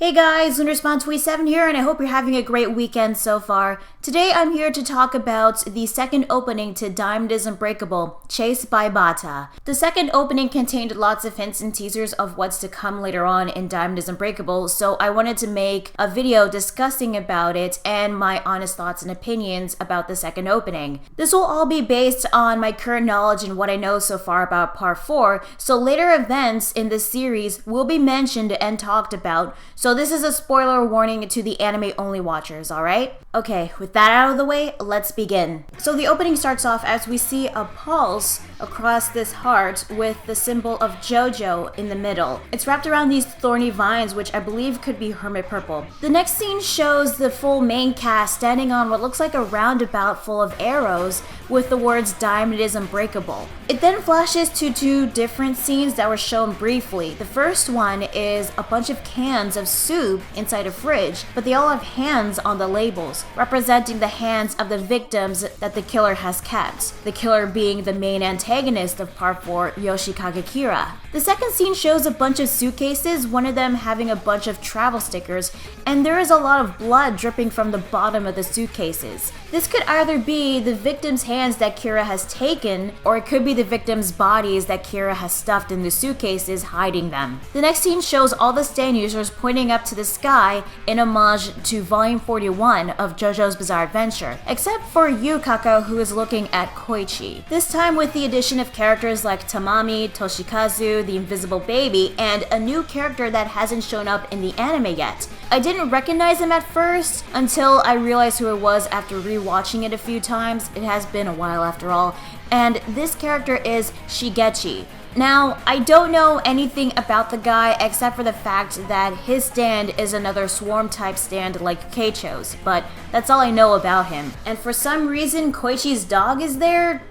Hey guys, LunarSpawn27 here, and I hope you're having a great weekend so far. Today I'm here to talk about the second opening to Diamond is Unbreakable, Chased by Batta. The second opening contained lots of hints and teasers of what's to come later on in Diamond is Unbreakable, so I wanted to make a video discussing about it and my honest thoughts and opinions about the second opening. This will all be based on my current knowledge and what I know so far about Part 4, so later events in this series will be mentioned and talked about, so this is a spoiler warning to the anime-only watchers, alright? Okay, with that out of the way, let's begin. So the opening starts off as we see a pulse across this heart with the symbol of JoJo in the middle. It's wrapped around these thorny vines, which I believe could be hermit purple. The next scene shows the full main cast standing on what looks like a roundabout full of arrows with the words Diamond is Unbreakable. It then flashes to two different scenes that were shown briefly. The first one is a bunch of cans of soup inside a fridge, but they all have hands on the labels, representing the hands of the victims that the killer has kept. The killer being the main antagonist of Part 4, Yoshikage Kira. The second scene shows a bunch of suitcases, one of them having a bunch of travel stickers, and there is a lot of blood dripping from the bottom of the suitcases. This could either be the victim's hands that Kira has taken, or it could be the victim's bodies that Kira has stuffed in the suitcases, hiding them. The next scene shows all the stand users pointing up to the sky in homage to Volume 41 of JoJo's Bizarre Adventure, except for Yukako, who is looking at Koichi. This time with the addition of characters like Tamami, Toshikazu, the Invisible Baby, and a new character that hasn't shown up in the anime yet. I didn't recognize him at first until I realized who it was after rewatching it a few times. It has been a while after all. And this character is Shigechi. Now, I don't know anything about the guy except for the fact that his stand is another swarm-type stand like Keicho's, but that's all I know about him. And for some reason, Koichi's dog is there?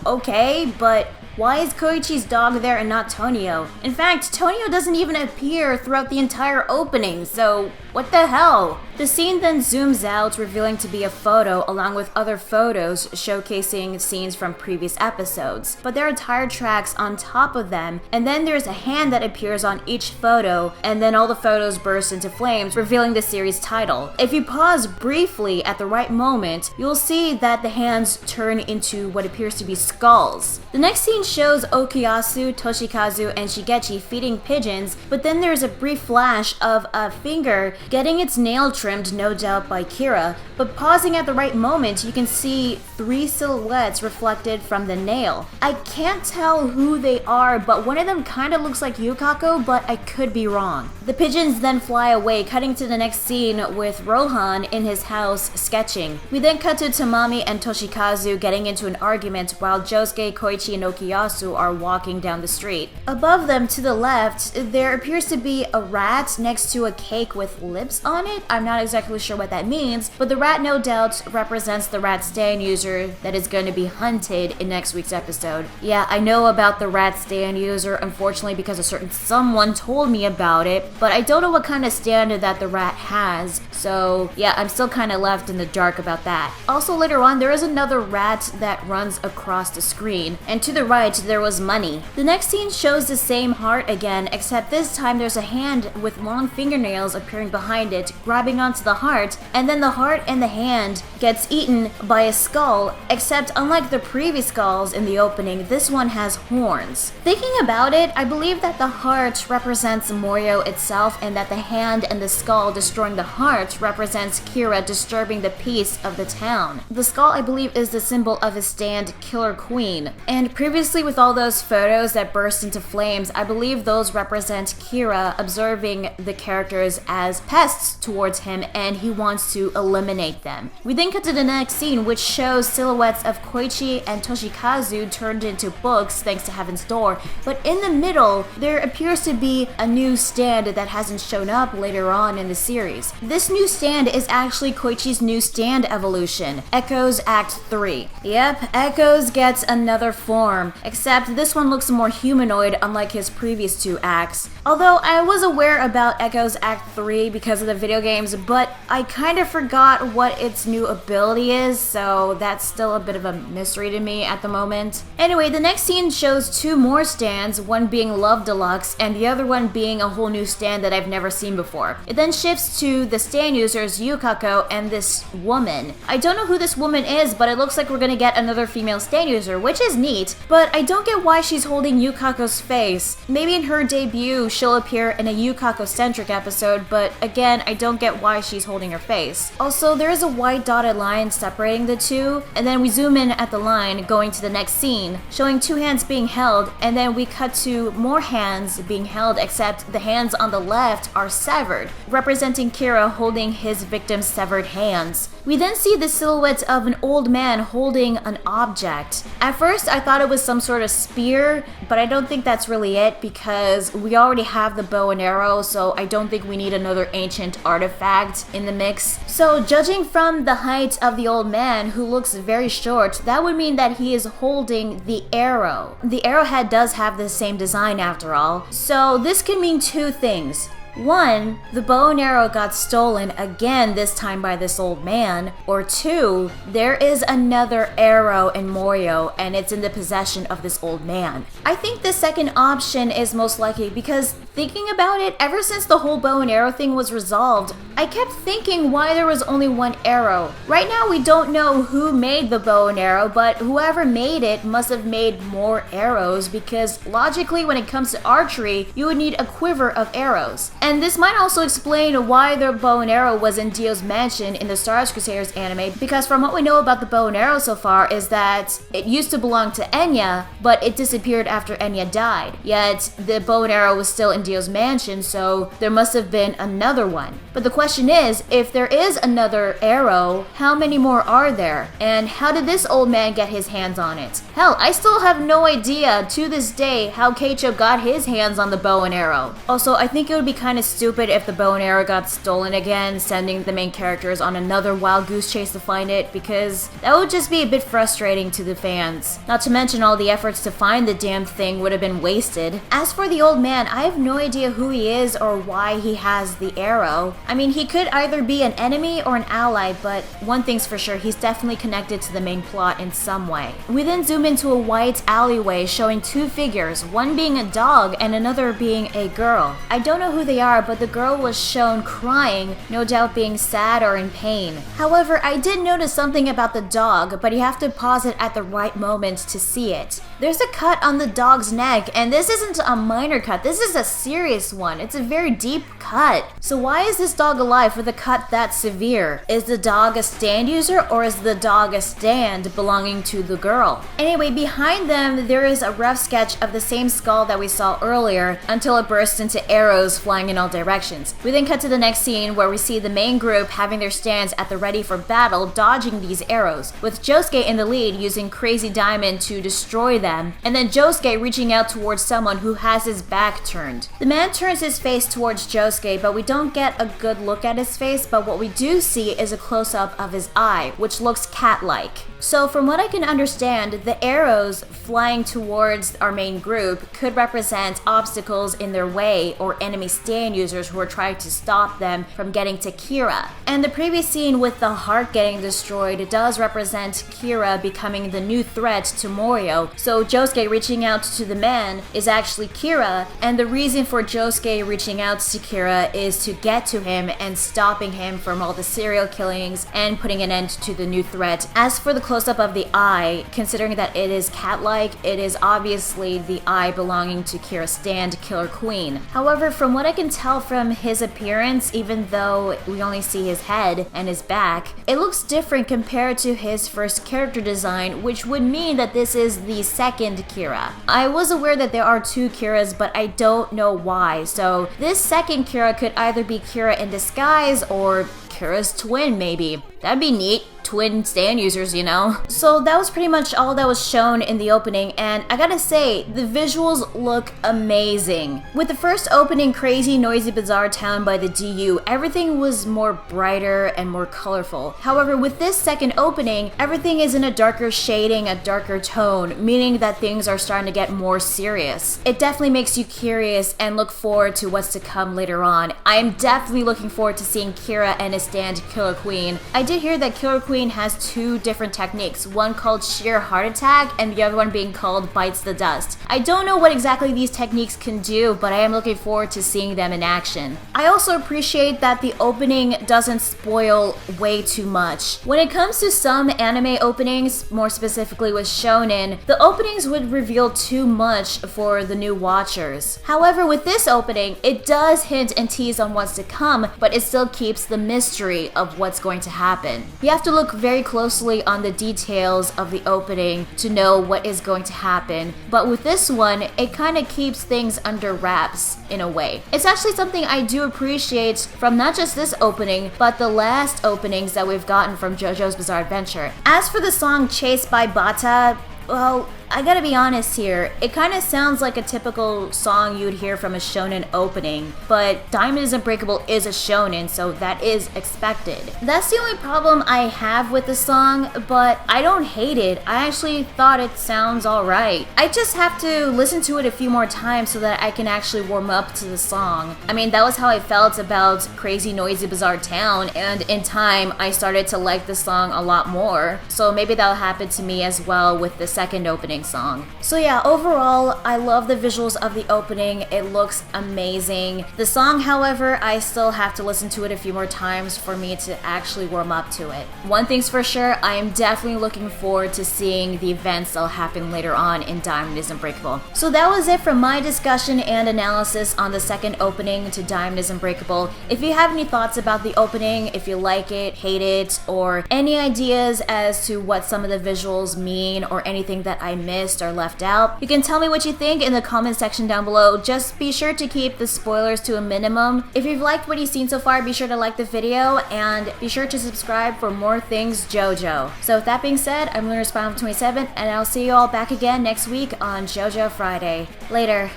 Okay, but why is Koichi's dog there and not Tonio? In fact, Tonio doesn't even appear throughout the entire opening, so what the hell? The scene then zooms out, revealing to be a photo along with other photos showcasing scenes from previous episodes. But there are tire tracks on top of them, and then there's a hand that appears on each photo, and then all the photos burst into flames, revealing the series title. If you pause briefly at the right moment, you'll see that the hands turn into what appears to be skulls. The next scene shows Okuyasu, Toshikazu, and Shigechi feeding pigeons, but then there's a brief flash of a finger getting its nail trimmed, no doubt by Kira, but pausing at the right moment, you can see three silhouettes reflected from the nail. I can't tell who they are, but one of them kinda looks like Yukako, but I could be wrong. The pigeons then fly away, cutting to the next scene with Rohan in his house sketching. We then cut to Tamami and Toshikazu getting into an argument while Josuke, Koichi, and Okuyasu are walking down the street. Above them to the left, there appears to be a rat next to a cake with lips on it. I'm not exactly sure what that means, but the rat no doubt represents the rat stand user that is going to be hunted in next week's episode. Yeah, I know about the rat stand user, unfortunately, because a certain someone told me about it, but I don't know what kind of stand that the rat has, so yeah, I'm still kind of left in the dark about that. Also later on, there is another rat that runs across the screen, and to the right, there was money. The next scene shows the same heart again, except this time there's a hand with long fingernails appearing behind it, grabbing onto the heart, and then the heart and the hand gets eaten by a skull, except unlike the previous skulls in the opening, this one has horns. Thinking about it, I believe that the heart represents Morio itself, and that the hand and the skull destroying the heart represents Kira disturbing the peace of the town. The skull, I believe, is the symbol of his stand, Killer Queen. And previously with all those photos that burst into flames, I believe those represent Kira observing the characters as pests towards him, and he wants to eliminate them. We then cut to the next scene, which shows silhouettes of Koichi and Toshikazu turned into books thanks to Heaven's Door, but in the middle there appears to be a new stand that hasn't shown up later on in the series. This new stand is actually Koichi's new stand evolution, Echoes Act 3. Yep, Echoes gets another form, except this one looks more humanoid unlike his previous two acts. Although I was aware about Echoes Act 3 because of the video games, but I kind of forgot what its new ability is, so that's still a bit of a mystery to me at the moment. Anyway, the next scene shows two more stands, one being Love Deluxe and the other one being a whole new stand stand that I've never seen before. It then shifts to the stand users Yukako and this woman. I don't know who this woman is, but it looks like we're gonna get another female stand user, which is neat, but I don't get why she's holding Yukako's face. Maybe in her debut she'll appear in a Yukako-centric episode, but again, I don't get why she's holding her face. Also, there is a white dotted line separating the two, and then we zoom in at the line going to the next scene, showing two hands being held, and then we cut to more hands being held, except the hands on the left are severed, representing Kira holding his victim's severed hands. We then see the silhouette of an old man holding an object. At first, I thought it was some sort of spear, but I don't think that's really it because we already have the bow and arrow, so I don't think we need another ancient artifact in the mix. So judging from the height of the old man, who looks very short, that would mean that he is holding the arrow. The arrowhead does have the same design after all, so this could mean two things. One, the bow and arrow got stolen again, this time by this old man. Or two, there is another arrow in Morio and it's in the possession of this old man. I think the second option is most likely because thinking about it, ever since the whole bow and arrow thing was resolved, I kept thinking why there was only one arrow. Right now we don't know who made the bow and arrow, but whoever made it must have made more arrows because logically when it comes to archery, you would need a quiver of arrows. And this might also explain why the bow and arrow was in Dio's mansion in the Star Wars Crusaders anime, because from what we know about the bow and arrow so far is that it used to belong to Enya, but it disappeared after Enya died. Yet the bow and arrow was still in Dio's mansion, so there must have been another one. But the question is, if there is another arrow, how many more are there? And how did this old man get his hands on it? Hell, I still have no idea to this day how Keicho got his hands on the bow and arrow. Also, I think it would be kind of stupid if the bow and arrow got stolen again, sending the main characters on another wild goose chase to find it, because that would just be a bit frustrating to the fans. Not to mention all the efforts to find the damn thing would have been wasted. As for the old man, I have no idea who he is or why he has the arrow. I mean, he could either be an enemy or an ally, but one thing's for sure, he's definitely connected to the main plot in some way. We then zoom into a white alleyway showing two figures, one being a dog and another being a girl. I don't know who they are, but the girl was shown crying, no doubt being sad or in pain. However, I did notice something about the dog, but you have to pause it at the right moment to see it. There's a cut on the dog's neck, and this isn't a minor cut, this is a serious one. It's a very deep cut. So why is this dog alive with a cut that severe? Is the dog a stand user or is the dog a stand belonging to the girl? Anyway, behind them there is a rough sketch of the same skull that we saw earlier until it bursts into arrows flying in all directions. We then cut to the next scene where we see the main group having their stands at the ready for battle, dodging these arrows, with Josuke in the lead using Crazy Diamond to destroy them, and then Josuke reaching out towards someone who has his back turned. The man turns his face towards Josuke, but we don't get a good look at his face, but what we do see is a close-up of his eye, which looks cat-like. So from what I can understand, the arrows flying towards our main group could represent obstacles in their way or enemy stand users who are trying to stop them from getting to Kira. And the previous scene with the heart getting destroyed does represent Kira becoming the new threat to Morio. So Josuke reaching out to the man is actually Kira, and the reason for Josuke reaching out to Kira is to get to him and stopping him from all the serial killings and putting an end to the new threat. As for the close-up of the eye, considering that it is cat-like, it is obviously the eye belonging to Kira's stand, Killer Queen. However, from what I can tell from his appearance, even though we only see his head and his back, it looks different compared to his first character design, which would mean that this is the second Kira. I was aware that there are two Kiras, but I don't know why, so this second Kira could either be Kira in disguise or Kira's twin, maybe. That'd be neat. Twin stand users, you know? So that was pretty much all that was shown in the opening, and I gotta say, the visuals look amazing. With the first opening, Crazy Noisy Bizarre Town by the DU, everything was more brighter and more colorful. However, with this second opening, everything is in a darker shading, a darker tone, meaning that things are starting to get more serious. It definitely makes you curious and look forward to what's to come later on. I am definitely looking forward to seeing Kira and his stand, Killer Queen. I did hear that Killer Queen has two different techniques, one called Sheer Heart Attack and the other one being called Bites the Dust. I don't know what exactly these techniques can do, but I am looking forward to seeing them in action. I also appreciate that the opening doesn't spoil way too much. When it comes to some anime openings, more specifically with shonen, the openings would reveal too much for the new watchers. However, with this opening, it does hint and tease on what's to come, but it still keeps the mystery of what's going to happen. You have to look very closely on the details of the opening to know what is going to happen, but with this one, it kind of keeps things under wraps in a way. It's actually something I do appreciate from not just this opening, but the last openings that we've gotten from JoJo's Bizarre Adventure. As for the song Chased by Batta, well, I gotta be honest here, it kind of sounds like a typical song you'd hear from a shonen opening, but Diamond is Unbreakable is a shonen, so that is expected. That's the only problem I have with the song, but I don't hate it. I actually thought it sounds alright. I just have to listen to it a few more times so that I can actually warm up to the song. I mean, that was how I felt about Crazy Noisy Bizarre Town, and in time, I started to like the song a lot more, so maybe that'll happen to me as well with the second opening song. So yeah, overall, I love the visuals of the opening. It looks amazing. The song, however, I still have to listen to it a few more times for me to actually warm up to it. One thing's for sure, I am definitely looking forward to seeing the events that'll happen later on in Diamond is Unbreakable. So that was it for my discussion and analysis on the second opening to Diamond is Unbreakable. If you have any thoughts about the opening, if you like it, hate it, or any ideas as to what some of the visuals mean or anything that I missed or left out, you can tell me what you think in the comment section down below. Just be sure to keep the spoilers to a minimum. If you've liked what you've seen so far, be sure to like the video and be sure to subscribe for more things JoJo. So with that being said, I'm Lunar Spine 27 and I'll see you all back again next week on JoJo Friday. Later.